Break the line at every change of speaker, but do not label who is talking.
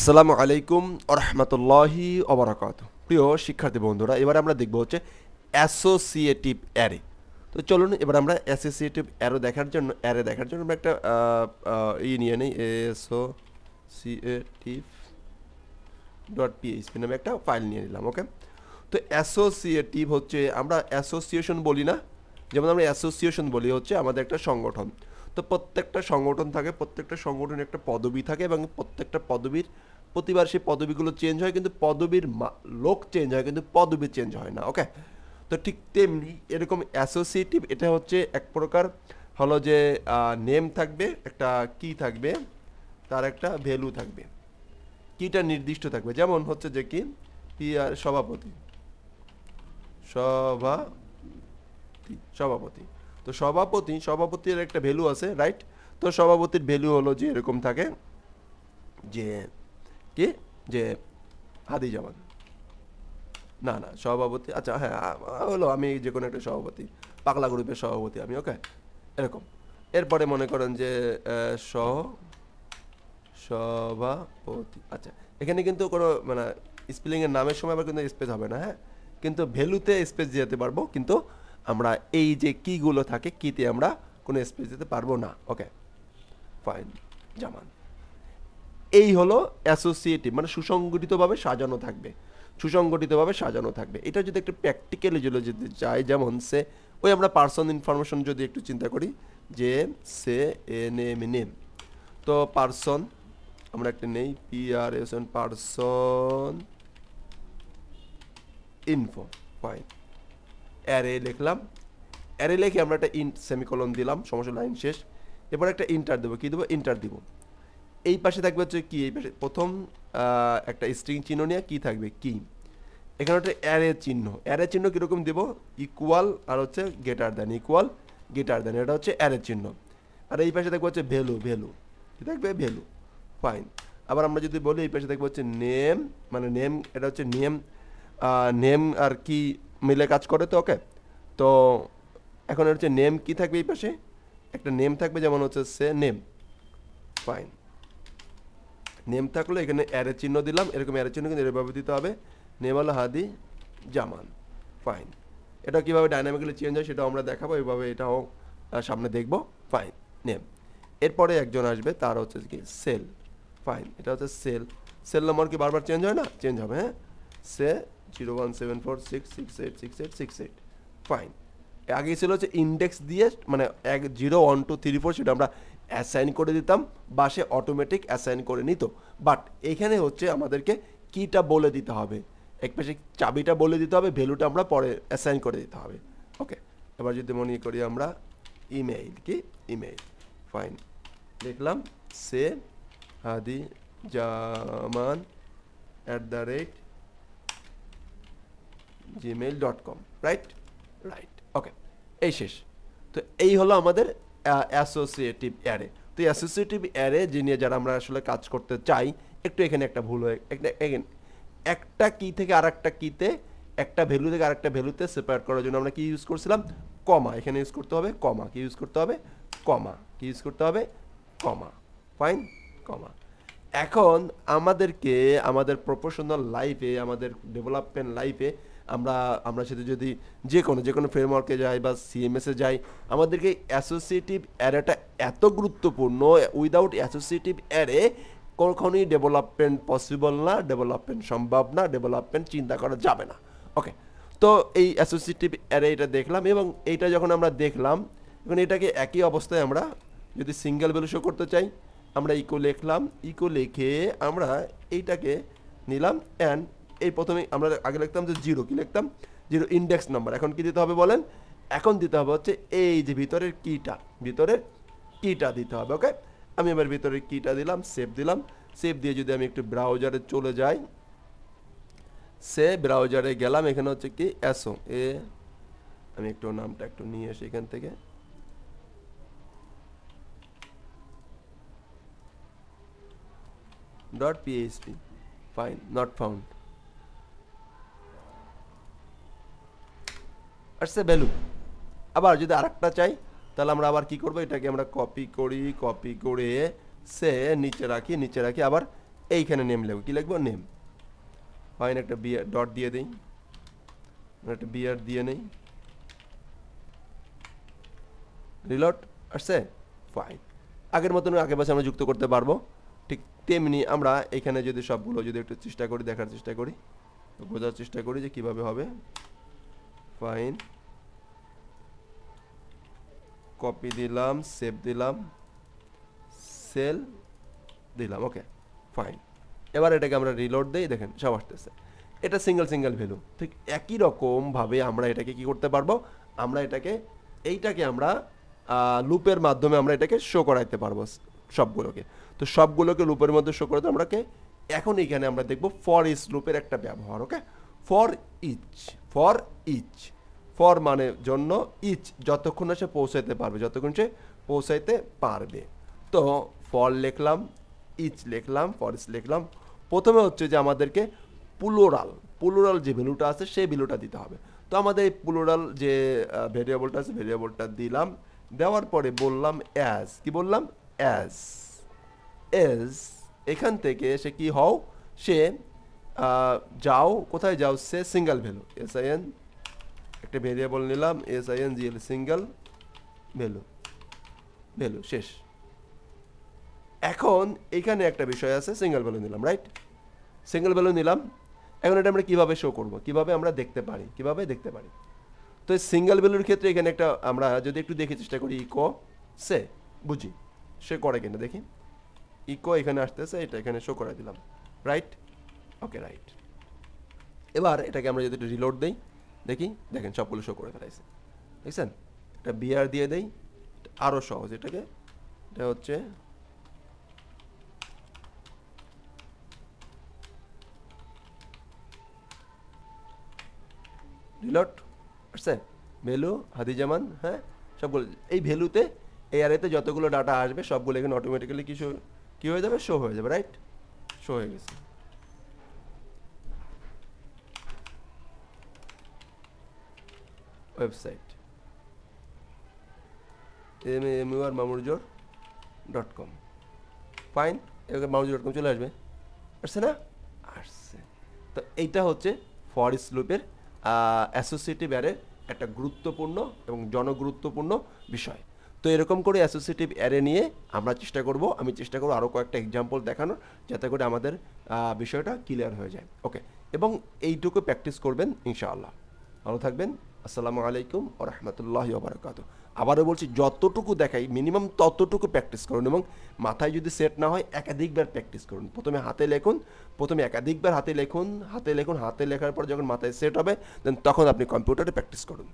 আসসালামু আলাইকুম ওরহমতুল্লাহি ওবরাকাতুহু। প্রিয় শিক্ষার্থী বন্ধুরা, এবার আমরা দেখব হচ্ছে অ্যাসোসিয়েটিভ অ্যারে। তো চলুন এবার আমরা অ্যাসোসিয়েটিভ অ্যারে দেখার জন্য আমরা একটা নিয়ে নিই, অ্যাসোসিয়েটিভ ডট পিএইচপি নামে একটা ফাইল নিয়ে নিলাম। ওকে, তো অ্যাসোসিয়েটিভ হচ্ছে আমরা অ্যাসোসিয়েশন বলি না, যেমন আমরা অ্যাসোসিয়েশন বলি হচ্ছে আমাদের একটা সংগঠন। তো প্রত্যেকটা সংগঠন থাকে, প্রত্যেকটা সংগঠনের একটা পদবি থাকে এবং প্রত্যেকটা পদবীর প্রতিবার সেই পদবিগুলো চেঞ্জ হয়, কিন্তু পদবীর লোক চেঞ্জ হয়, কিন্তু পদবি চেঞ্জ হয় না। ওকে, তো ঠিক তেমনি এরকম অ্যাসোসিয়েটিভ এটা হচ্ছে এক প্রকার হলো যে নেম থাকবে, একটা কি থাকবে, তার একটা ভ্যালু থাকবে, কিটা নির্দিষ্ট থাকবে। যেমন হচ্ছে যে কি সভাপতি, সভাপতি তো সভাপতির একটা ভ্যালু আছে, রাইট? তো সভাপতির ভ্যালু হলো যে এরকম থাকে যে কি যে হাদি জামান, না না সভাপতি, আচ্ছা হ্যাঁ হলো আমি যে কোনো একটা সভাপতি, পাগলা গ্রুপের সভাপতি আমি। ওকে, এরকম। এরপরে মনে করেন যে সভাপতি, আচ্ছা এখানে কিন্তু কোনো মানে স্পেলিংয়ের নামের সময় আবার কিন্তু স্পেস হবে না, হ্যাঁ, কিন্তু ভ্যালুতে স্পেস দিতে পারবো, কিন্তু আমরা এই যে কিগুলো থাকে কিতে আমরা কোনো স্পেস দিতে পারবো না। ওকে, ফাইন, জামান। এই হলো অ্যাসোসিয়েটিভ, মানে সুসংগঠিতভাবে সাজানো থাকবে, সুসংগঠিতভাবে সাজানো থাকবে। এটা যদি একটু প্র্যাকটিক্যালি যদি চাই, যেমন সে ওই আমরা পার্সন ইনফরমেশন যদি একটু চিন্তা করি যে সে নেম, তো পার্সন আমরা একটা নেই PRSN, person info, fine. Array লিখলাম, অ্যারে লিখে আমরা একটা সেমিকোলন দিলাম, সমস্যা, লাইন শেষ। এরপর একটা ইন্টার দেবো, কি দেবো, ইন্টার দিব। এই পাশে থাকবে হচ্ছে কি, এই পাশে প্রথম একটা স্ট্রিং চিহ্ন নিয়ে কি থাকবে, কি। এখানে একটা অ্যারে চিহ্ন, অ্যারে চিহ্ন কীরকম দেবো, ইকুয়াল আর হচ্ছে গেটার দেন, ইকুয়াল গেটার দেন, এটা হচ্ছে অ্যারে চিহ্ন। আর এই পাশে থাকবে হচ্ছে ভ্যালু, কি থাকবে, ভ্যালু, ফাইন। আবার আমরা যদি বলি এই পাশে থাকবে হচ্ছে নেম, মানে নেম, এটা হচ্ছে নেম আর কি মিলে কাজ করে। তো ওকে, তো এখন হচ্ছে নেম কি থাকবে, এই পাশে একটা নেম থাকবে, যেমন হচ্ছে সে নেম, ফাইন। নেম থাকলো, এখানে অ্যারে চিহ্ন দিলাম, এরকম অ্যারে চিহ্ন কিন্তু এভাবে দিতে হবে, নেম হলো হাদি জামান, ফাইন। এটা কীভাবে ডাইনামিক্যালি চেঞ্জ হয় সেটাও আমরা দেখাবো, এইভাবে এটাও সামনে দেখবো, ফাইন, নেম। এরপরে একজন আসবে, তার হচ্ছে কি সেল, ফাইন, এটা হচ্ছে সেল নম্বর কি বারবার চেঞ্জ হয় না, চেঞ্জ হবে, হ্যাঁ, সে 01746668688, ফাইন। আগে ছিল হচ্ছে ইন্ডেক্স দিয়ে, মানে 0 1 2 3 4 সেটা আমরা অ্যাসাইন করে দিতাম বা সে অটোমেটিক অ্যাসাইন করে নিত। বাট এখানে হচ্ছে আমাদেরকে কিটা বলে দিতে হবে, এক পাশে চাবিটা বলে দিতে হবে, ভ্যালুটা আমরা পরে অ্যাসাইন করে দিতে হবে। ওকে, এবার যদি মনে করি আমরা ইমেইল, কি ইমেইল, ফাইন, লিখলাম সে হাদি জামান @gmail.com, রাইট, ওকে, এই শেষ। তো এই হলো আমাদের অ্যাসোসিয়েটিভ অ্যারে। তো অ্যাসোসিয়েটিভ অ্যারে নিয়ে যারা আমরা আসলে কাজ করতে চাই, একটু এখানে একটা ভুল হয়ে একটা কি থেকে আর একটা কিতে, একটা ভ্যালু থেকে আর একটা ভ্যালুতে সেপারেট করার জন্য আমরা কি ইউজ করছিলাম, কমা। এখানে ইউজ করতে হবে কমা, কি ইউজ করতে হবে, কমা, কি ইউজ করতে হবে, কমা, ফাইন, কমা। এখন আমাদেরকে আমাদের প্রফেশনাল লাইফে, আমাদের ডেভেলপমেন্ট লাইফে আমরা আমরা সেটা যদি যে কোনো ফ্রেমওয়ার্কে যাই বা CMS-এ যাই, আমাদেরকে অ্যাসোসিয়েটিভ অ্যারেটা এত গুরুত্বপূর্ণ। উইদাউট অ্যাসোসিয়েটিভ অ্যারে কখনোই ডেভেলপমেন্ট পসিবল না, ডেভেলপমেন্ট সম্ভব না, ডেভেলপমেন্ট চিন্তা করা যাবে না। ওকে, তো এই অ্যাসোসিয়েটিভ অ্যারে এটা দেখলাম, এবং এইটা যখন আমরা দেখলাম, এখন এটাকে একই অবস্থায় আমরা যদি সিঙ্গেল ভ্যালু শো করতে চাই, আমরা ইকো লিখলাম, ইকো লিখে আমরা এইটাকে নিলাম, অ্যান্ড এই প্রথমে আমরা আগে লিখতাম যে 0, কি লিখতাম, 0 ইন্ডেক্স নাম্বার। এখন কি দিতে হবে বলেন, এখন দিতে হবে হচ্ছে এই যে ভিতরের কিটা দিতে হবে। ওকে, আমি এবার ভিতরের কিটা দিলাম, দিলাম, সেভ দিয়ে যদি আমি একটু ব্রাউজারে চলে যাই, ব্রাউজারে গেলাম, এখানে হচ্ছে কি আমি একটু নামটা একটু নিয়ে আসি এখান থেকে, .php, ফাইন, নট ফাউন্ড, আসছে ভ্যালু। আবার যদি আরেকটা চাই, তাহলে আমরা আবার কি করব, এটাকে আমরা কপি করে সে নিচে রাখি, আবার এইখানে নেম লিখব, কি লিখবো? নেম। ফাইন, একটা বিআর ডট দিয়ে দিই, একটা বিআর দিয়ে নেই, রিলোড আসছে। ফাইন, আগের মতন আগে পাশে আমরা যুক্ত করতে পারবো। ঠিক তেমনি আমরা এখানে যদি সবগুলো যদি একটু চেষ্টা করি, দেখার চেষ্টা করি, বোঝার চেষ্টা করি যে কিভাবে হবে। ফাইন, কপি দিলাম, সেভ দিলাম, সেল দিলাম, ওকে ফাইন। এবার এটাকে আমরা রিলোড দিই, দেখেন সব আসতেছে। এটা সিঙ্গেল সিঙ্গেল ভ্যালু। ঠিক একই রকমভাবে আমরা এটাকে কি করতে পারবো, আমরা এটাকে এইটাকে আমরা লুপের মাধ্যমে আমরা এটাকে শো করাইতে পারবো সবগুলোকে। তো সবগুলোকে লুপের মধ্যে শো করাতে আমরাকে এখন এইখানে আমরা দেখব ফর ইচ লুপের একটা ব্যবহার। Okay, for each, for each, for মানে জন্য, ইচ যতক্ষণ না সে পৌঁছাইতে পারবে, যতক্ষণ সে পৌঁছাইতে পারবে। তো ফর লিখলাম, ইচ লিখলাম, ফর ইচ লিখলাম। প্রথমে হচ্ছে যে আমাদেরকে প্লুরাল, প্লুরাল যে ভ্যালুটা আছে সেই ভ্যালুটা দিতে হবে। তো আমাদের এই প্লুরাল যে ভেরিয়েবলটা আছে ভেরিয়েবলটা দিলাম, দেওয়ার পরে বললাম অ্যাজ, কি বললাম? অ্যাজ, এজ এখান থেকে সে কি হও, সে যাও, কোথায় যাও? সে সিঙ্গেল ভ্যালু, SIN একটা ভেরিয়েবল নিলাম, SINGL সিঙ্গেল ভ্যালু, ভ্যালু শেষ। এখন এখানে একটা বিষয় আছে, সিঙ্গেল ভ্যালু নিলাম, রাইট? সিঙ্গেল ভ্যালু নিলাম। এখন এটা আমরা কিভাবে শো করব, কিভাবে আমরা দেখতে পারি, কিভাবে দেখতে পারি? তো এই সিঙ্গেল ভ্যালুর ক্ষেত্রে এখানে একটা আমরা যদি একটু দেখে চেষ্টা করি, ইকো সে, বুঝি সে করে কিনা দেখি। ইকো এখানে আসতেছে, এটা এখানে শো করে দিলাম, রাইট? ওকে, রাইট। এবার এটাকে আমরা যদি একটু রিলোড দেই, দেখি, দেখেন সবগুলো শো করে ফেলাইছে, দেখছেন? এটা বিআর দিয়ে দেই, আরও সহজ। এটাকে এটা হচ্ছে রিলোড আসছে, ভ্যালু হাদিজামান, হ্যাঁ সবগুলো এই ভ্যালুতে, এই অ্যারেতে যতগুলো ডাটা আসবে সবগুলো এখানে অটোমেটিক্যালি কি হয়ে যাবে? শো হয়ে যাবে, রাইট? শো হয়ে গেছে। Website mamurjor.com, fine. এবার mamurjor.com চলে আসবে, আসছে না? আসছে। তো এইটা হচ্ছে ফর ইচ লুপের অ্যাসোসিয়েটিভ অ্যারের একটা গুরুত্বপূর্ণ এবং জনগুরুত্বপূর্ণ বিষয়। তো এরকম করে অ্যাসোসিয়েটিভ অ্যারে নিয়ে আমরা চেষ্টা করব, আমি চেষ্টা করব আরও কয়েকটা এক্সাম্পল দেখানোর, যাতে করে আমাদের বিষয়টা ক্লিয়ার হয়ে যায়। ওকে, এবং এইটুকু প্র্যাকটিস করবেন ইনশাআল্লাহ। ভালো থাকবেন। আসসালামু আলাইকুম ওয়া রাহমাতুল্লাহি ওয়া বারাকাতুহু। আবারও বলছি, যতটুকু দেখাই মিনিমাম ততটুকু প্র্যাকটিস করুন, এবং মাথায় যদি সেট না হয় একাধিকবার প্র্যাকটিস করুন। প্রথমে হাতে লিখুন, প্রথমে একাধিকবার হাতে লিখুন, হাতে লিখুন, হাতে লেখার পর যখন মাথায় সেট হবে দেন তখন আপনি কম্পিউটারে প্র্যাকটিস করুন।